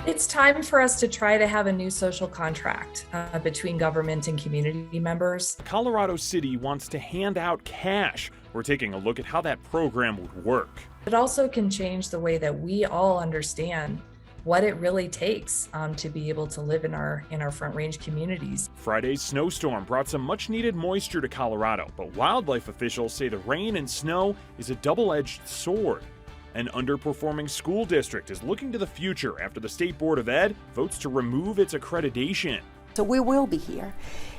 It's time for us to try to have a new social contract between government and community members. Colorado City wants to hand out cash. We're taking a look at how that program would work. It also can change the way that we all understand what it really takes to be able to live in our Front Range communities. Friday's snowstorm brought some much-needed moisture to Colorado, but wildlife officials say the rain and snow is a double-edged sword. An underperforming school district is looking to the future after the State Board of Ed votes to remove its accreditation. So we will be here,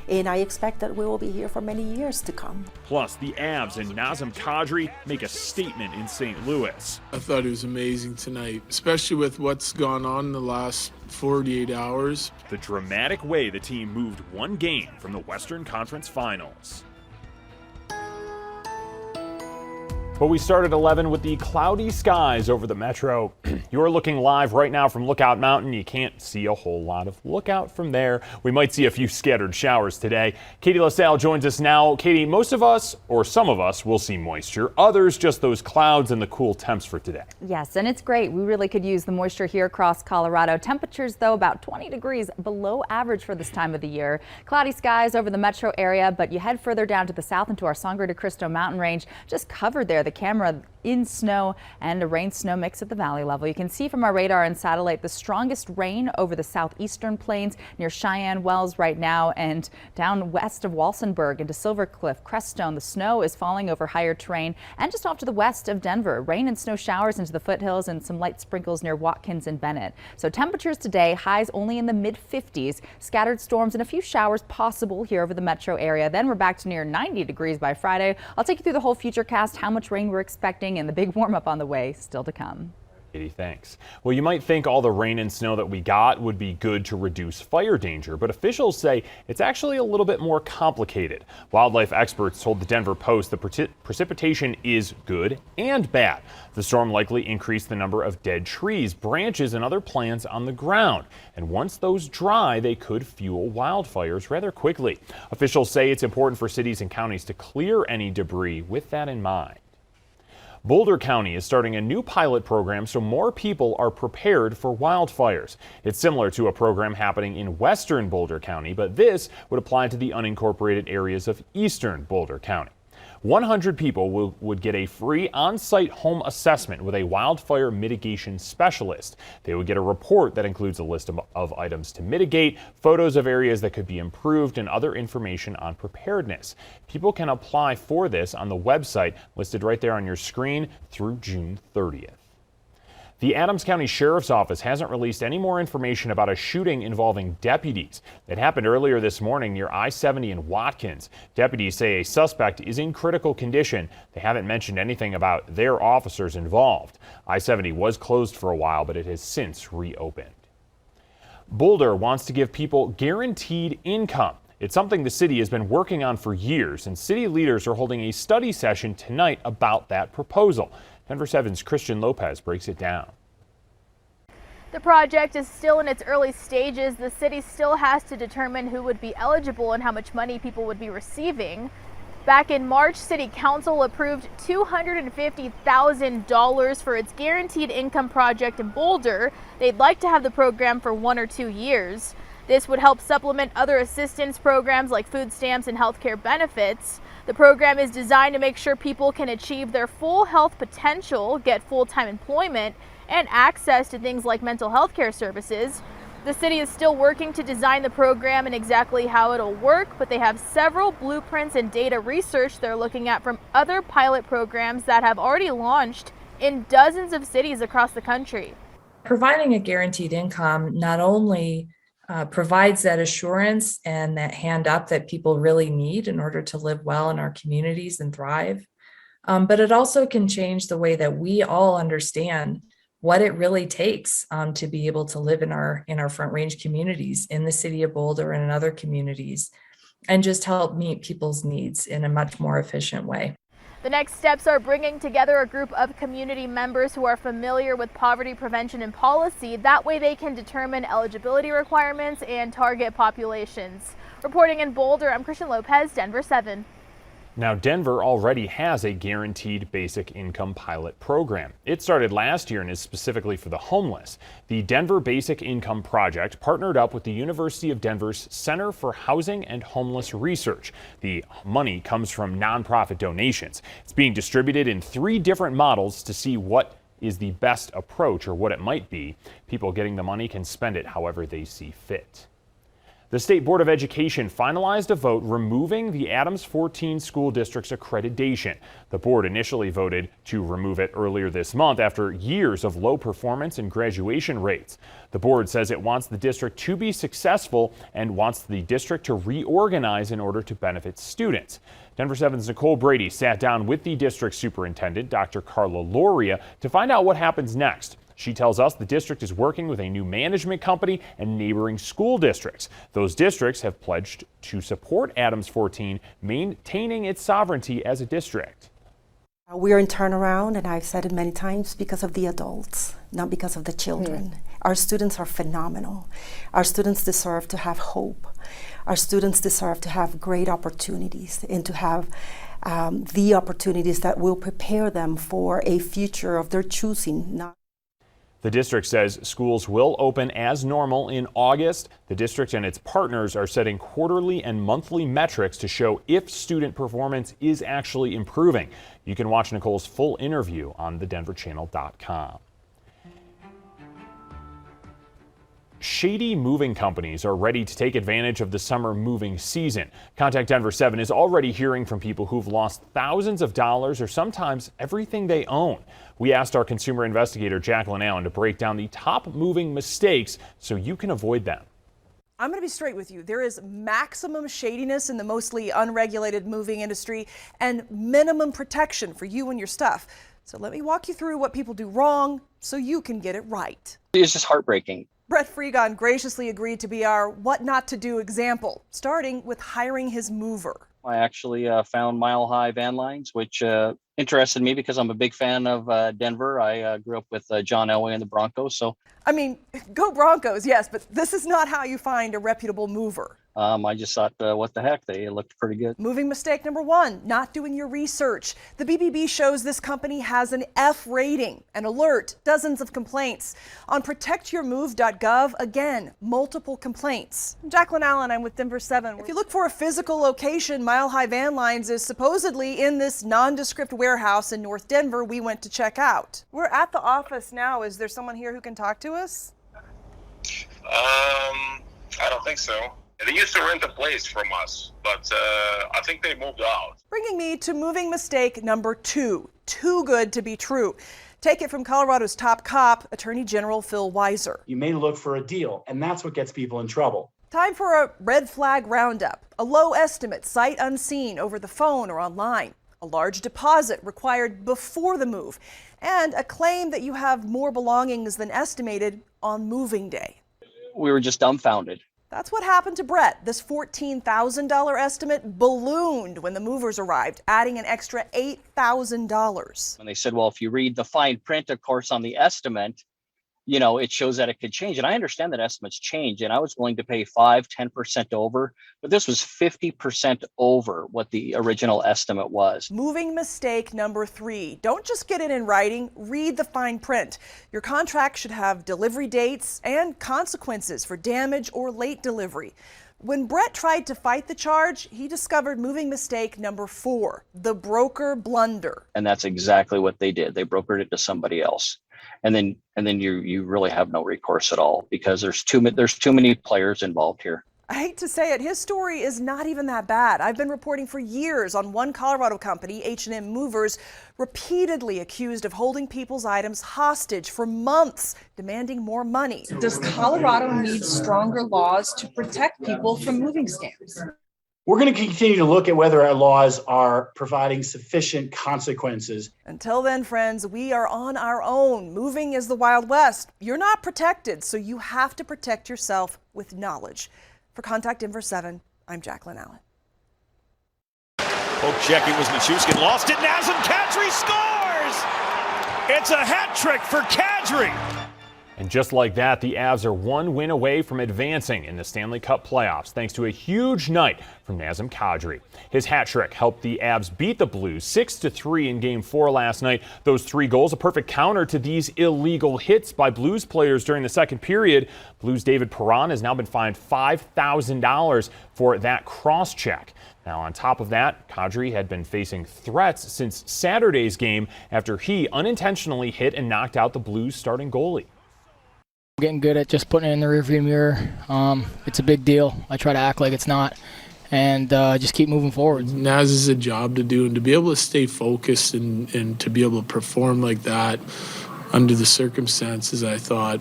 and I expect that we will be here for many years to come. Plus, the Avs and Nazem Kadri make a statement in St. Louis. I thought it was amazing tonight, especially with what's gone on in the last 48 hours. The dramatic way the team moved one game from the Western Conference Finals. But we start at 11 with the cloudy skies over the metro. You're looking live right now from Lookout Mountain. You can't see a whole lot of lookout from there. We might see a few scattered showers today. Katie LaSalle joins us now. Katie, most of us, or some of us, will see moisture. Others, just those clouds and the cool temps for today. Yes, and it's great. We really could use the moisture here across Colorado. Temperatures, though, about 20 degrees below average for this time of the year. Cloudy skies over the metro area, but you head further down to the south into our Sangre de Cristo mountain range, just covered there. The camera in snow and a rain-snow mix at the valley level. You can see from our radar and satellite the strongest rain over the southeastern plains near Cheyenne Wells right now, and down west of Walsenburg into Silver Cliff, Crestone. The snow is falling over higher terrain, and just off to the west of Denver. Rain and snow showers into the foothills and some light sprinkles near Watkins and Bennett. So temperatures today, highs only in the mid-50s. Scattered storms and a few showers possible here over the metro area. Then we're back to near 90 degrees by Friday. I'll take you through the whole futurecast, how much rain we're expecting, and the big warm up on the way still to come. Katie, thanks. Well, you might think all the rain and snow that we got would be good to reduce fire danger, but officials say it's actually a little bit more complicated. Wildlife experts told the Denver Post the precipitation is good and bad. The storm likely increased the number of dead trees, branches, and other plants on the ground. And once those dry, they could fuel wildfires rather quickly. Officials say it's important for cities and counties to clear any debris with that in mind. Boulder County is starting a new pilot program so more people are prepared for wildfires. It's similar to a program happening in western Boulder County, but this would apply to the unincorporated areas of eastern Boulder County. 100 people would get a free on-site home assessment with a wildfire mitigation specialist. They would get a report that includes a list of items to mitigate, photos of areas that could be improved, and other information on preparedness. People can apply for this on the website listed right there on your screen through June 30th. The Adams County Sheriff's Office hasn't released any more information about a shooting involving deputies. It happened earlier this morning near I-70 in Watkins. Deputies say a suspect is in critical condition. They haven't mentioned anything about their officers involved. I-70 was closed for a while, but it has since reopened. Boulder wants to give people guaranteed income. It's something the city has been working on for years, and city leaders are holding a study session tonight about that proposal. Denver 7's Christian Lopez breaks it down. The project is still in its early stages. The city still has to determine who would be eligible and how much money people would be receiving. Back in March, City Council approved $250,000 for its guaranteed income project in Boulder. They'd like to have the program for 1 or 2 years. This would help supplement other assistance programs like food stamps and healthcare benefits. The program is designed to make sure people can achieve their full health potential, get full-time employment, and access to things like mental health care services. The city is still working to design the program and exactly how it'll work, but they have several blueprints and data research they're looking at from other pilot programs that have already launched in dozens of cities across the country. Providing a guaranteed income not only provides that assurance and that hand up that people really need in order to live well in our communities and thrive, but it also can change the way that we all understand what it really takes to be able to live in our Front Range communities, in the city of Boulder and in other communities, and just help meet people's needs in a much more efficient way. The next steps are bringing together a group of community members who are familiar with poverty prevention and policy. That way they can determine eligibility requirements and target populations. Reporting in Boulder, I'm Christian Lopez, Denver 7. Now, Denver already has a guaranteed basic income pilot program. It started last year and is specifically for the homeless. The Denver Basic Income Project partnered up with the University of Denver's Center for Housing and Homeless Research. The money comes from nonprofit donations. It's being distributed in 3 different models to see what is the best approach or what it might be. People getting the money can spend it however they see fit. The State Board of Education finalized a vote removing the Adams 14 school district's accreditation. The board initially voted to remove it earlier this month after years of low performance and graduation rates. The board says it wants the district to be successful and wants the district to reorganize in order to benefit students. Denver 7's Nicole Brady sat down with the district superintendent, Dr. Carla Loria, to find out what happens next. She tells us the district is working with a new management company and neighboring school districts. Those districts have pledged to support Adams 14, maintaining its sovereignty as a district. We're in turnaround, and I've said it many times, because of the adults, not because of the children. Our students are phenomenal. Our students deserve to have hope. Our students deserve to have great opportunities and to have the opportunities that will prepare them for a future of their choosing. The district says schools will open as normal in August. The district and its partners are setting quarterly and monthly metrics to show if student performance is actually improving. You can watch Nicole's full interview on thedenverchannel.com. Shady moving companies are ready to take advantage of the summer moving season. Contact Denver 7 is already hearing from people who've lost thousands of dollars or sometimes everything they own. We asked our consumer investigator Jacqueline Allen to break down the top moving mistakes so you can avoid them. I'm going to be straight with you. There is maximum shadiness in the mostly unregulated moving industry and minimum protection for you and your stuff. So let me walk you through what people do wrong so you can get it right. It's just heartbreaking. Brett Freegon graciously agreed to be our what not to do example, starting with hiring his mover. I actually found Mile High Van Lines, which interested me because I'm a big fan of Denver. I grew up with John Elway and the Broncos. So, I mean, go Broncos, yes, but this is not how you find a reputable mover. I just thought, what the heck, they looked pretty good. Moving mistake number 1, not doing your research. The BBB shows this company has an F rating, an alert, dozens of complaints. On protectyourmove.gov, again, multiple complaints. I'm Jacqueline Allen, I'm with Denver 7. If you look for a physical location, Mile High Van Lines is supposedly in this nondescript warehouse in North Denver we went to check out. We're at the office now. Is there someone here who can talk to us? I don't think so. They used to rent a place from us, but I think they moved out. Bringing me to moving mistake number 2. Too good to be true. Take it from Colorado's top cop, Attorney General Phil Weiser. You may look for a deal, and that's what gets people in trouble. Time for a red flag roundup. A low estimate, sight unseen, over the phone or online. A large deposit required before the move. And a claim that you have more belongings than estimated on moving day. We were just dumbfounded. That's what happened to Brett. This $14,000 estimate ballooned when the movers arrived, adding an extra $8,000. And they said, well, if you read the fine print, of course, on the estimate, you know, it shows that it could change. And I understand that estimates change, and I was willing to pay 5-10% over, but this was 50% over what the original estimate was. Moving mistake number 3. Don't just get it in writing, read the fine print. Your contract should have delivery dates and consequences for damage or late delivery. When Brett tried to fight the charge, he discovered moving mistake number 4, the broker blunder. And that's exactly what they did. They brokered it to somebody else. And then you really have no recourse at all because there's too many players involved here. I hate to say it, his story is not even that bad. I've been reporting for years on one Colorado company, H&M Movers, repeatedly accused of holding people's items hostage for months, demanding more money. Does Colorado need stronger laws to protect people from moving scams? We're going to continue to look at whether our laws are providing sufficient consequences. Until then, friends, we are on our own. Moving is the Wild West. You're not protected, so you have to protect yourself with knowledge. For Contact Denver 7, I'm Jacqueline Allen. Poke checking was Nichushkin, lost it. Nazem Kadri scores! It's a hat trick for Kadri. And just like that, the Avs are one win away from advancing in the Stanley Cup playoffs thanks to a huge night from Nazem Kadri. His hat trick helped the Avs beat the Blues 6-3 in Game 4 last night. Those 3 goals, a perfect counter to these illegal hits by Blues players during the second period. Blues' David Perron has now been fined $5,000 for that cross-check. Now, on top of that, Kadri had been facing threats since Saturday's game after he unintentionally hit and knocked out the Blues' starting goalie. Getting good at just putting it in the rearview mirror. It's a big deal. I try to act like it's not, and just keep moving forward. Naz is a job to do, and to be able to stay focused and to be able to perform like that under the circumstances, I thought,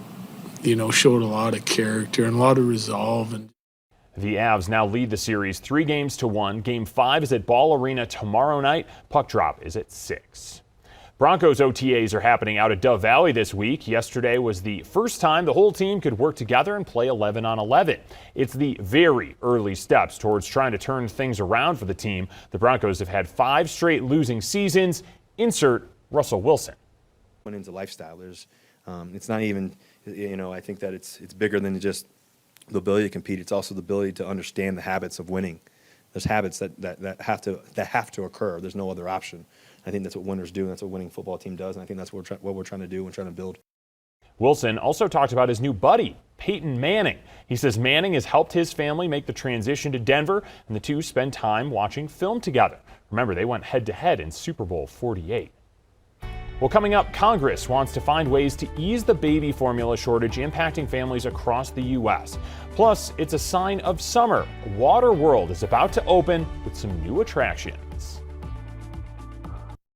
showed a lot of character and a lot of resolve. And the Avs now lead the series 3-1. Game 5 is at Ball Arena tomorrow night. Puck drop is at 6. Broncos OTAs are happening out at Dove Valley this week. Yesterday was the first time the whole team could work together and play 11-on-11. It's the very early steps towards trying to turn things around for the team. The Broncos have had 5 straight losing seasons. Insert Russell Wilson. Winning's a lifestyle. It's not even, I think that it's bigger than just the ability to compete. It's also the ability to understand the habits of winning. There's habits that have to occur. There's no other option. I think that's what winners do, and that's what a winning football team does, and I think that's what we're trying to do and trying to build. Wilson also talked about his new buddy, Peyton Manning. He says Manning has helped his family make the transition to Denver, and the two spend time watching film together. Remember, they went head-to-head in Super Bowl 48. Well, coming up, Congress wants to find ways to ease the baby formula shortage impacting families across the U.S. Plus, it's a sign of summer. Water World is about to open with some new attraction.